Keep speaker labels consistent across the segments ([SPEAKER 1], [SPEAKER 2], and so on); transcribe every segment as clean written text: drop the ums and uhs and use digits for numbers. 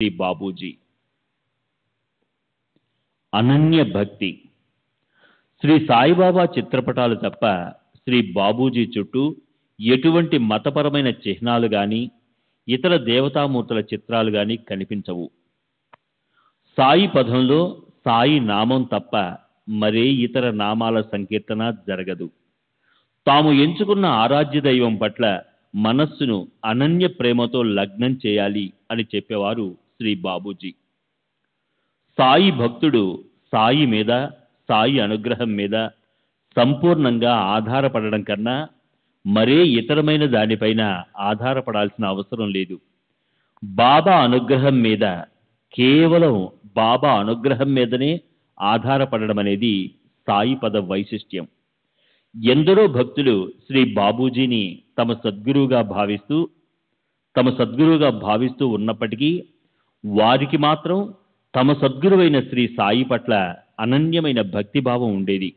[SPEAKER 1] శ్రీ బాబూజీ. అనన్య భక్తి. శ్రీ సాయిబాబా చిత్రపటాలు తప్ప శ్రీ బాబూజీ చుట్టూ ఎటువంటి మతపరమైన చిహ్నాలు గాని ఇతర దేవతామూర్తుల చిత్రాలు గాని కనిపించవు. సాయి పదంలో సాయి నామం తప్ప మరే ఇతర నామాల సంకీర్తన జరగదు. తాము ఎంచుకున్న ఆరాధ్య దైవం పట్ల మనస్సును అనన్య ప్రేమతో లగ్నం చేయాలి అని చెప్పేవారు శ్రీ బాబూజీ. సాయి భక్తుడు సాయి మీద, సాయి అనుగ్రహం మీద సంపూర్ణంగా ఆధారపడడం కన్నా మరే ఇతరమైన దానిపైన ఆధారపడాల్సిన అవసరం లేదు. బాబా అనుగ్రహం మీద, కేవలం బాబా అనుగ్రహం మీదనే ఆధారపడడం అనేది సాయి పద వైశిష్ట్యం. ఎందరో భక్తులు శ్రీ బాబూజీని తమ సద్గురువుగా భావిస్తూ ఉన్నప్పటికీ వారికి మాత్రం తమ సద్గురువైన శ్రీ సాయి పట్ల అనన్యమైన భక్తిభావం ఉండేది.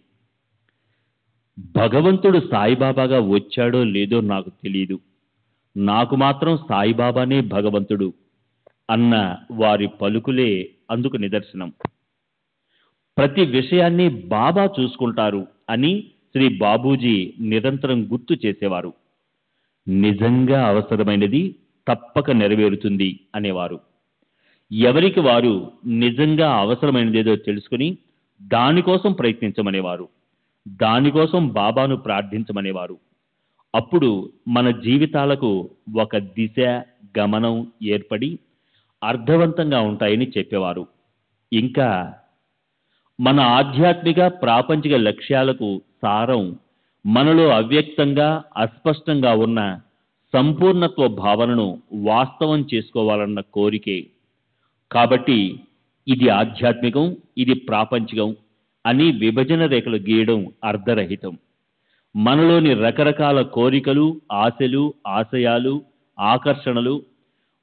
[SPEAKER 1] భగవంతుడు సాయిబాబాగా వచ్చాడో లేదో నాకు తెలియదు, నాకు మాత్రం సాయిబాబానే భగవంతుడు అన్న వారి పలుకులే అందుకు నిదర్శనం. ప్రతి విషయాన్ని బాబా చూసుకుంటారు అని శ్రీ బాబూజీ నిరంతరం గుర్తు చేసేవారు. నిజంగా అవసరమైనది తప్పక నెరవేరుతుంది అనేవారు. ఎవరికి వారు నిజంగా అవసరమైనదేదో తెలుసుకుని దానికోసం ప్రయత్నించమనేవారు, దానికోసం బాబాను ప్రార్థించమనేవారు. అప్పుడు మన జీవితాలకు ఒక దిశ, గమనం ఏర్పడి అర్థవంతంగా ఉంటాయని చెప్పేవారు. ఇంకా మన ఆధ్యాత్మిక ప్రాపంచిక లక్ష్యాలకు సారం మనలో అవ్యక్తంగా, అస్పష్టంగా ఉన్న సంపూర్ణత్వ భావనను వాస్తవం చేసుకోవాలన్న కోరికే. కాబట్టి ఇది ఆధ్యాత్మికం, ఇది ప్రాపంచికం అని విభజన రేఖలు గీయడం అర్ధరహితం. మనలోని రకరకాల కోరికలు, ఆశలు, ఆశయాలు, ఆకర్షణలు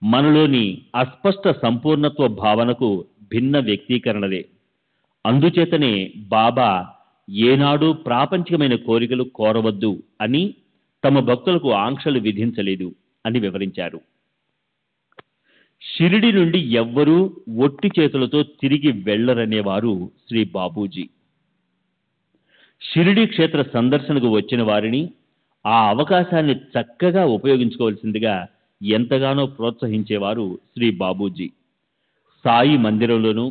[SPEAKER 1] మనలోని అస్పష్ట సంపూర్ణత్వ భావనకు భిన్న వ్యక్తీకరణలే. అందుచేతనే బాబా ఏనాడు ప్రాపంచికమైన కోరికలు కోరవద్దు అని తమ భక్తులకు ఆంక్షలు విధించలేదు అని వివరించారు. షిరిడి నుండి ఎవ్వరూ ఒట్టి చేతులతో తిరిగి వెళ్లరనేవారు శ్రీ బాబూజీ. షిరిడి క్షేత్ర సందర్శనకు వచ్చిన వారిని ఆ అవకాశాన్ని చక్కగా ఉపయోగించుకోవాల్సిందిగా ఎంతగానో ప్రోత్సహించేవారు శ్రీ బాబూజీ. సాయి మందిరంలోనూ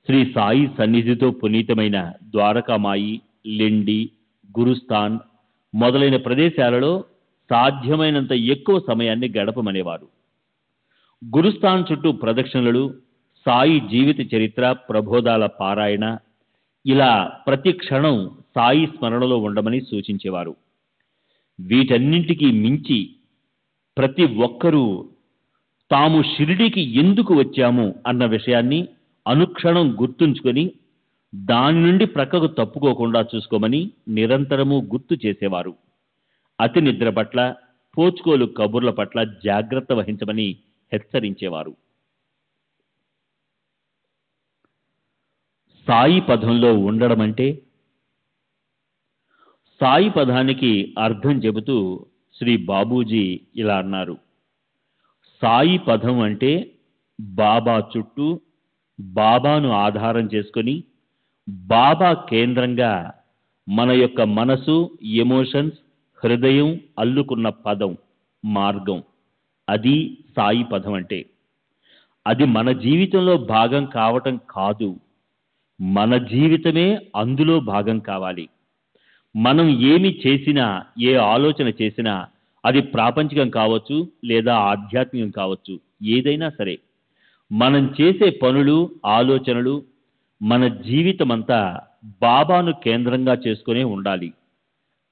[SPEAKER 1] శ్రీ సాయి సన్నిధితో పునీతమైన ద్వారకామాయి, లిండి, గురుస్థాన్ మొదలైన ప్రదేశాలలో సాధ్యమైనంత ఎక్కువ సమయాన్ని గడపమనేవారు. గురుస్థాన్ చుట్టూ ప్రదక్షిణలు, సాయి జీవిత చరిత్ర, ప్రబోధాల పారాయణ, ఇలా ప్రతి క్షణం సాయి స్మరణలో ఉండమని సూచించేవారు. వీటన్నింటికీ మించి ప్రతి ఒక్కరూ తాము షిరిడీకి ఎందుకు వచ్చాము అన్న విషయాన్ని అనుక్షణం గుర్తుంచుకొని దాని నుండి ప్రక్కకు తప్పుకోకుండా చూసుకోమని నిరంతరము గుర్తు చేసేవారు. అతి నిద్ర పట్ల, పోచుకోలు కబుర్ల పట్ల జాగ్రత్త వహించమని హెచ్చరించేవారు. సాయి పదంలో ఉండడం అంటే, సాయి పదానికి అర్థం చెబుతూ శ్రీ బాబూజీ ఇలా అన్నారు: సాయి పదం అంటే బాబా చుట్టూ, బాబాను ఆధారం చేసుకొని బాబా కేంద్రంగా మన యొక్క మనసు, ఎమోషన్స్, హృదయం అల్లుకున్న పదం, మార్గం. అది సాయి పదం అంటే. అది మన జీవితంలో భాగం కావటం కాదు, మన జీవితమే అందులో భాగం కావాలి. మనం ఏమి చేసినా, ఏ ఆలోచన చేసినా అది ప్రాపంచికం కావచ్చు లేదా ఆధ్యాత్మికం కావచ్చు, ఏదైనా సరే మనం చేసే పనులు, ఆలోచనలు, మన జీవితమంతా బాబాను కేంద్రంగా చేసుకునే ఉండాలి.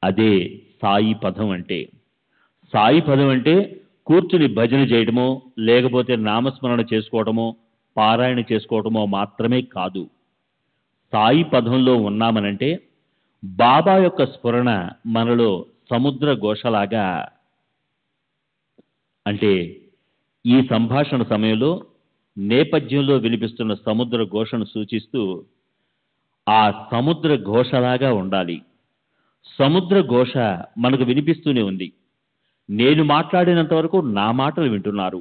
[SPEAKER 1] అదే సాయి పదం అంటే. సాయి పదం అంటే కూర్చుని భజన చేయడమో, లేకపోతే నామస్మరణ చేసుకోవడమో, పారాయణ చేసుకోవడమో మాత్రమే కాదు. సాయి పదంలో ఉన్నామనంటే బాబా యొక్క స్ఫురణ మనలో సముద్ర ఘోషలాగా. అంటే ఈ సంభాషణ సమయంలో నేపథ్యంలో వినిపిస్తున్న సముద్ర ఘోషను సూచిస్తూ ఆ సముద్ర ఘోషలాగా ఉండాలి. సముద్ర ఘోష మనకు వినిపిస్తూనే ఉంది. నేను మాట్లాడినంత వరకు నా మాటలు వింటున్నారు.